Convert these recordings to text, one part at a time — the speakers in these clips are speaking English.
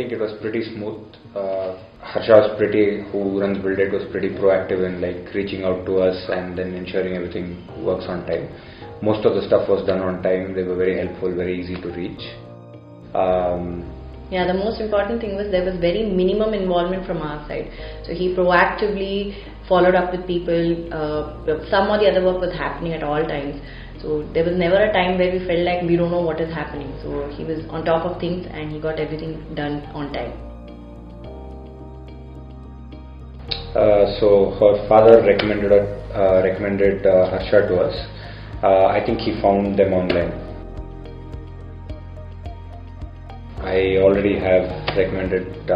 think it was pretty smooth. Harsha who runs Buildit, was pretty proactive in like reaching out to us and then ensuring everything works on time. Most of the stuff was done on time. They were very helpful, very easy to reach. Yeah, the most important thing was there was very minimum involvement from our side. So he proactively followed up with people. Some or the other work was happening at all times. So there was never a time where we felt like we don't know what is happening. So he was on top of things and he got everything done on time. So her father recommended Harsha to us. I think he found them online. I already have recommended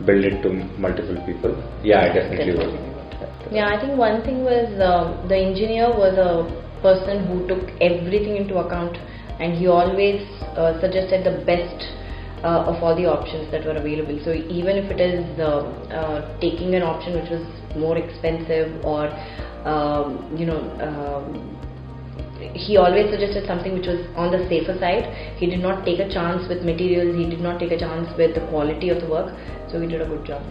Buildit to multiple people. Yeah, I definitely will. Yeah, I think one thing was the engineer was a person who took everything into account, and he always suggested the best of all the options that were available. So even if it is taking an option which was more expensive or he always suggested something which was on the safer side. He did not take a chance with materials, he did not take a chance with the quality of the work, so we did a good job.